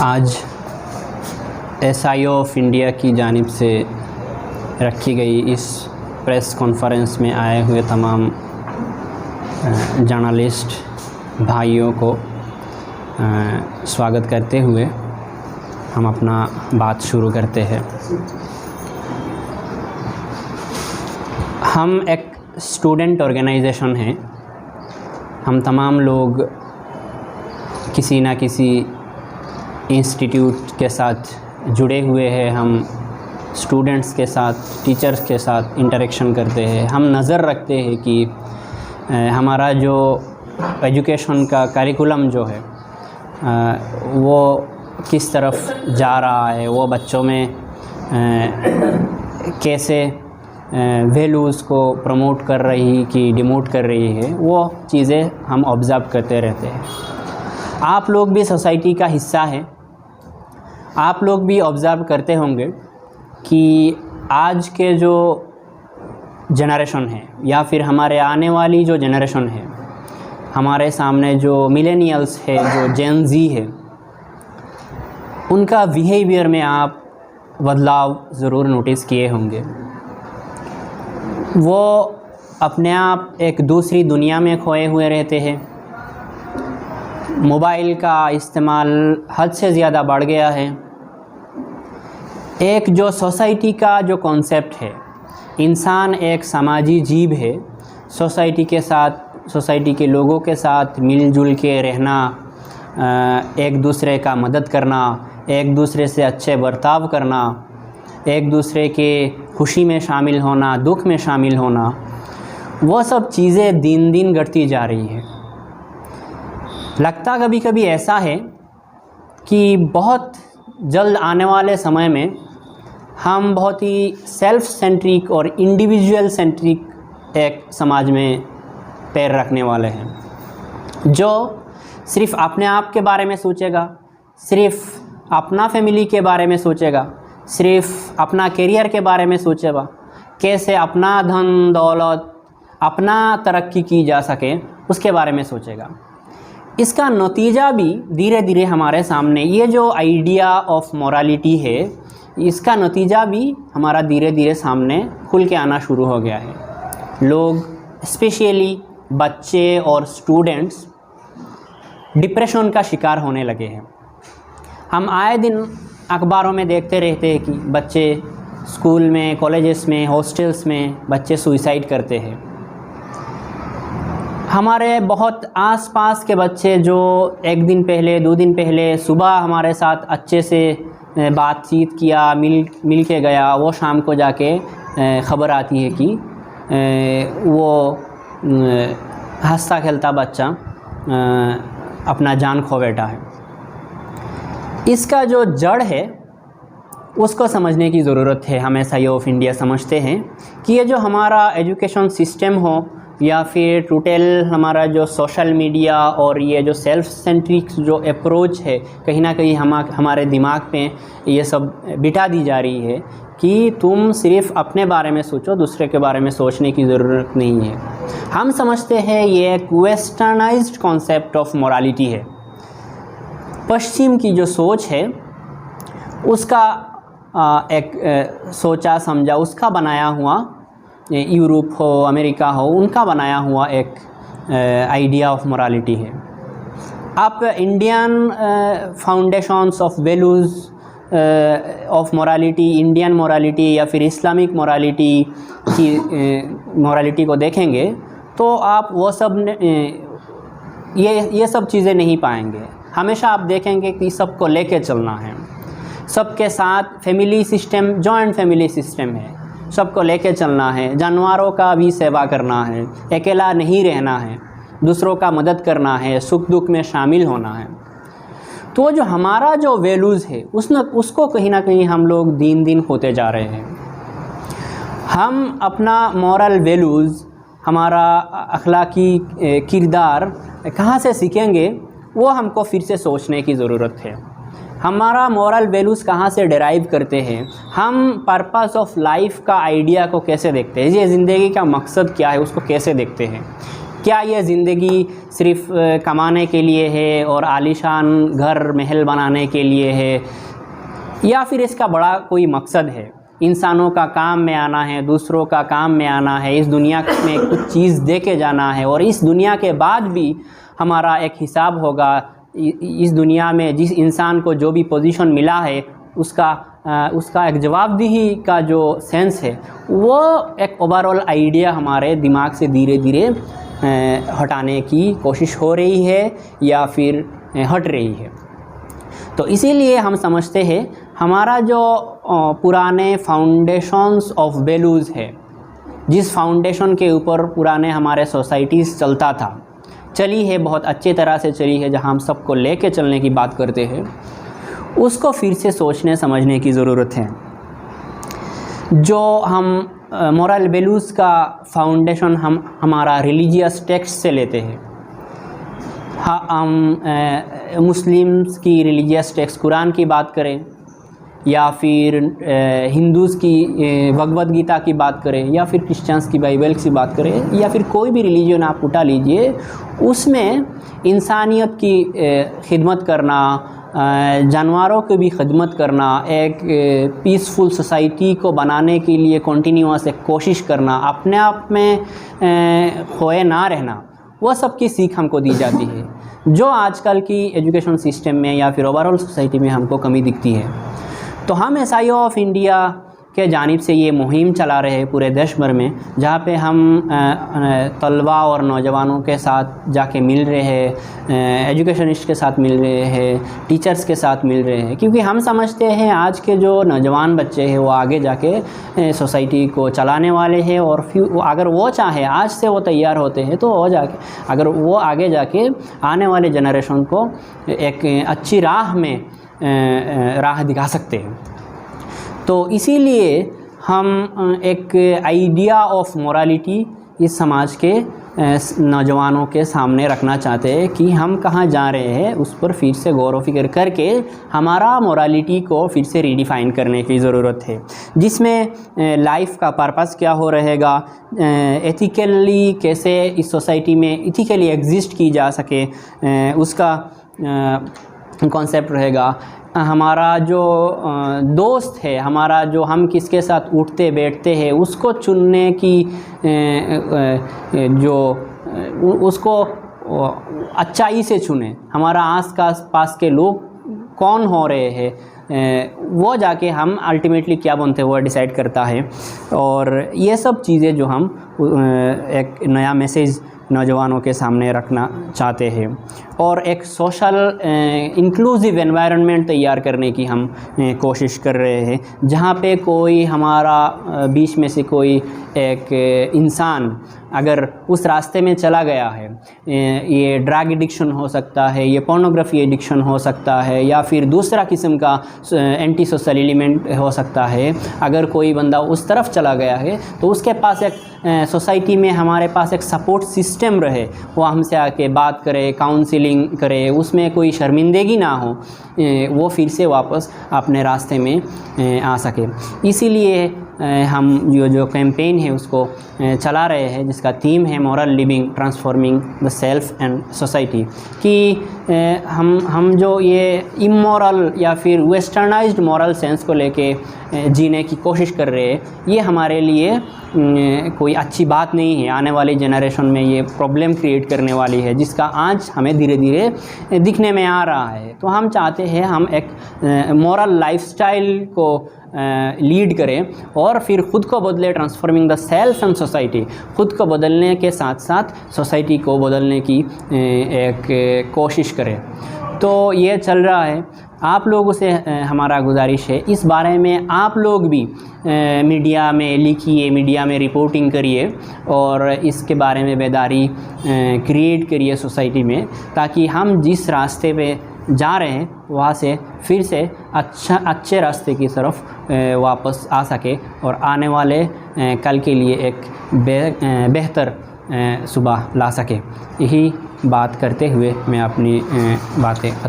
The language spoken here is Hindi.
आज SI ऑफ इंडिया की जानिब से रखी गई इस प्रेस कॉन्फ्रेंस में आए हुए तमाम जर्नलिस्ट भाइयों को स्वागत करते हुए हम अपना बात शुरू करते हैं। हम एक स्टूडेंट ऑर्गेनाइजेशन हैं। हम तमाम लोग किसी ना किसी इंस्टीट्यूट के साथ जुड़े हुए हैं। हम स्टूडेंट्स के साथ, टीचर्स के साथ इंटरेक्शन करते हैं। हम नज़र रखते हैं कि हमारा जो एजुकेशन का करिकुलम जो है वो किस तरफ जा रहा है, वो बच्चों में कैसे वैल्यूज़ को प्रमोट कर रही कि डिमोट कर रही है, वो चीज़ें हम ऑब्ज़र्व करते रहते हैं। आप लोग भी सोसाइटी का हिस्सा हैं। आप लोग भी ऑब्ज़र्व करते होंगे कि आज के जो जनरेशन है या फिर हमारे आने वाली जो जनरेशन है, हमारे सामने जो मिलेनियल्स है, जो जेन ज़ी है, उनका बिहेवियर में आप बदलाव ज़रूर नोटिस किए होंगे। वो अपने आप एक दूसरी दुनिया में खोए हुए रहते हैं। मोबाइल का इस्तेमाल हद से ज़्यादा बढ़ गया है। एक जो सोसाइटी का जो कॉन्सेप्ट है, इंसान एक समाजी जीव है। सोसाइटी के साथ, सोसाइटी के लोगों के साथ मिलजुल के रहना, एक दूसरे का मदद करना, एक दूसरे से अच्छे बर्ताव करना, एक दूसरे के खुशी में शामिल होना, दुख में शामिल होना, वो सब चीज़ें दिन दिन घटती जा रही है। लगता कभी कभी ऐसा है कि बहुत जल्द आने वाले समय में हम बहुत ही सेल्फ सेंट्रिक और इंडिविजुअल सेंट्रिक एक समाज में पैर रखने वाले हैं, जो सिर्फ़ अपने आप के बारे में सोचेगा, सिर्फ़ अपना फैमिली के बारे में सोचेगा, सिर्फ़ अपना करियर के बारे में सोचेगा, कैसे अपना धन दौलत, अपना तरक्की की जा सके, उसके बारे में सोचेगा। इसका नतीजा भी धीरे धीरे हमारे सामने, ये जो आइडिया ऑफ मोरालिटी है, इसका नतीजा भी हमारा धीरे धीरे सामने खुल के आना शुरू हो गया है। लोग, स्पेशली बच्चे और स्टूडेंट्स, डिप्रेशन का शिकार होने लगे हैं। हम आए दिन अखबारों में देखते रहते हैं कि बच्चे स्कूल में, कॉलेजेस में, हॉस्टल्स में बच्चे सुसाइड करते हैं। हमारे बहुत आसपास के बच्चे जो एक दिन पहले, 2 दिन पहले सुबह हमारे साथ अच्छे से बातचीत किया, मिल के गया, वो शाम को जाके ख़बर आती है कि वो हंसता खेलता बच्चा अपना जान खो बैठा है। इसका जो जड़ है उसको समझने की ज़रूरत है। हम SI ऑफ इंडिया समझते हैं कि ये जो हमारा एजुकेशन सिस्टम हो या फिर टोटल हमारा जो सोशल मीडिया और ये जो सेल्फ सेंट्रिक जो अप्रोच है, कहीं ना कहीं हमारे दिमाग पे ये सब बिठा दी जा रही है कि तुम सिर्फ़ अपने बारे में सोचो, दूसरे के बारे में सोचने की ज़रूरत नहीं है। हम समझते हैं ये एक वेस्टर्नाइज्ड कॉन्सेप्ट ऑफ मोरालिटी है। पश्चिम की जो सोच है उसका एक सोचा समझा, उसका बनाया हुआ, यूरोप हो, अमेरिका हो, उनका बनाया हुआ एक आइडिया ऑफ मोरालिटी है। आप Indian foundations of values of morality, Indian morality या फिर इस्लामिक मोरालिटी की मोरालिटी को देखेंगे तो आप वो सब ये सब चीज़ें नहीं पाएंगे। हमेशा आप देखेंगे कि सबको लेके चलना है, सबके साथ family system, joint family system है, सबको लेके चलना है, जानवरों का भी सेवा करना है, अकेला नहीं रहना है, दूसरों का मदद करना है, सुख दुख में शामिल होना है। तो जो हमारा जो वैल्यूज़ है उसको कहीं ना कहीं हम लोग दिन दिन खोते जा रहे हैं। हम अपना मॉरल वैल्यूज़, हमारा अखलाकी किरदार कहाँ से सीखेंगे, वो हमको फिर से सोचने की ज़रूरत है। हमारा मॉरल वैल्यूज़ कहाँ से डेराइव करते हैं, हम पर्पस ऑफ लाइफ का आइडिया को कैसे देखते हैं, ये ज़िंदगी का मकसद क्या है उसको कैसे देखते हैं, क्या ये ज़िंदगी सिर्फ़ कमाने के लिए है और आलीशान घर महल बनाने के लिए है, या फिर इसका बड़ा कोई मकसद है? इंसानों का काम में आना है, दूसरों का काम में आना है, इस दुनिया में कुछ चीज़ दे के जाना है, और इस दुनिया के बाद भी हमारा एक हिसाब होगा। इस दुनिया में जिस इंसान को जो भी पोजीशन मिला है उसका एक जवाबदेही का जो सेंस है, वो एक ओवरऑल आइडिया हमारे दिमाग से धीरे धीरे हटाने की कोशिश हो रही है या फिर हट रही है। तो इसीलिए हम समझते हैं हमारा जो पुराने फाउंडेशंस ऑफ वैल्यूज़ है, जिस फाउंडेशन के ऊपर पुराने हमारे सोसाइटीज़ चलता था, चली है, बहुत अच्छे तरह से चली है, जहां हम सबको लेके चलने की बात करते हैं, उसको फिर से सोचने समझने की ज़रूरत है। जो हम मोरल वैल्यूज़ का फाउंडेशन हमारा रिलीजियस टेक्स्ट से लेते हैं। हम मुस्लिम्स की रिलीजियस टेक्स्ट कुरान की बात करें, या फिर हिंदूज़ की भगवद गीता की बात करें, या फिर क्रिश्चियंस की बाइबल की बात करें, या फिर कोई भी रिलीजन आप उठा लीजिए, उसमें इंसानियत की खिदमत करना, जानवरों की भी खिदमत करना, एक पीसफुल सोसाइटी को बनाने के लिए कंटिन्यूअस एक कोशिश करना, अपने आप में खोए ना रहना, वह सब की सीख हमको दी जाती है, जो आजकल की एजुकेशन सिस्टम में या फिर ओवरऑल सोसाइटी में हमको कमी दिखती है। तो हम SIO ऑफ इंडिया के जानिब से ये मुहिम चला रहे हैं पूरे देश भर में, जहाँ पे हम तलबा और नौजवानों के साथ जाके मिल रहे हैं, एजुकेशनिस्ट के साथ मिल रहे हैं, टीचर्स के साथ मिल रहे हैं, क्योंकि हम समझते हैं आज के जो नौजवान बच्चे हैं वो आगे जाके सोसाइटी को चलाने वाले हैं, और फिर अगर वो चाहे आज से वो तैयार होते हैं तो वो जाके अगर वो आगे जाके आने वाले जनरेशन को एक अच्छी राह में राह दिखा सकते हैं। तो इसीलिए हम एक आइडिया ऑफ मोरालिटी इस समाज के नौजवानों के सामने रखना चाहते हैं कि हम कहाँ जा रहे हैं, उस पर फिर से गौर व फिक्र करके हमारा मोरालिटी को फिर से रीडिफ़ाइन करने की ज़रूरत है, जिसमें लाइफ का पर्पस क्या हो रहेगा, एथिकली कैसे इस सोसाइटी में एथिकली एग्जिस्ट की जा सके, उसका कॉन्सेप्ट रहेगा। हमारा जो दोस्त है, हमारा जो हम किसके साथ उठते बैठते हैं, उसको चुनने की जो उसको अच्छाई से चुने, हमारा आस पास के लोग कौन हो रहे हैं, वो जाके हम अल्टीमेटली क्या बनते हैं वो डिसाइड करता है। और ये सब चीज़ें जो हम एक नया मैसेज नौजवानों के सामने रखना चाहते हैं, और एक सोशल इंक्लूसिव एनवायरनमेंट तैयार करने की हम कोशिश कर रहे हैं, जहाँ पे कोई हमारा बीच में से कोई एक इंसान अगर उस रास्ते में चला गया है, ये ड्रग एडिक्शन हो सकता है, ये पोर्नोग्राफी एडिक्शन हो सकता है, या फिर दूसरा किस्म का एंटी सोशल एलिमेंट हो सकता है, अगर कोई बंदा उस तरफ चला गया है तो उसके पास एक सोसाइटी में हमारे पास एक सपोर्ट सिस्टम रहे, वो हमसे आके बात करे, काउंसलिंग करे, उसमें कोई शर्मिंदगी ना हो, वो फिर से वापस अपने रास्ते में आ सके। इसीलिए हम जो कैंपेन है उसको चला रहे हैं, जिसका थीम है moral living transforming the self and society, कि हम जो ये इमोरल या फिर वेस्टर्नाइज्ड मॉरल सेंस को लेके जीने की कोशिश कर रहे हैं, ये हमारे लिए कोई अच्छी बात नहीं है। आने वाली जनरेशन में ये प्रॉब्लम क्रिएट करने वाली है, जिसका आज हमें धीरे धीरे दिखने में आ रहा है। तो हम चाहते हैं हम एक मॉरल लाइफस्टाइल को लीड करें और फिर ख़ुद को बदले, transforming the self and society, ख़ुद को बदलने के साथ साथ सोसाइटी को बदलने की एक कोशिश करें। तो ये चल रहा है। आप लोगों से हमारा गुजारिश है, इस बारे में आप लोग भी मीडिया में लिखिए, मीडिया में रिपोर्टिंग करिए और इसके बारे में बेदारी क्रिएट करिए सोसाइटी में, ताकि हम जिस रास्ते पे जा रहे हैं वहाँ से फिर से अच्छे रास्ते की तरफ वापस आ सके और आने वाले कल के लिए एक बेहतर सुबह ला सके। यही बात करते हुए मैं अपनी बातें ख़त्म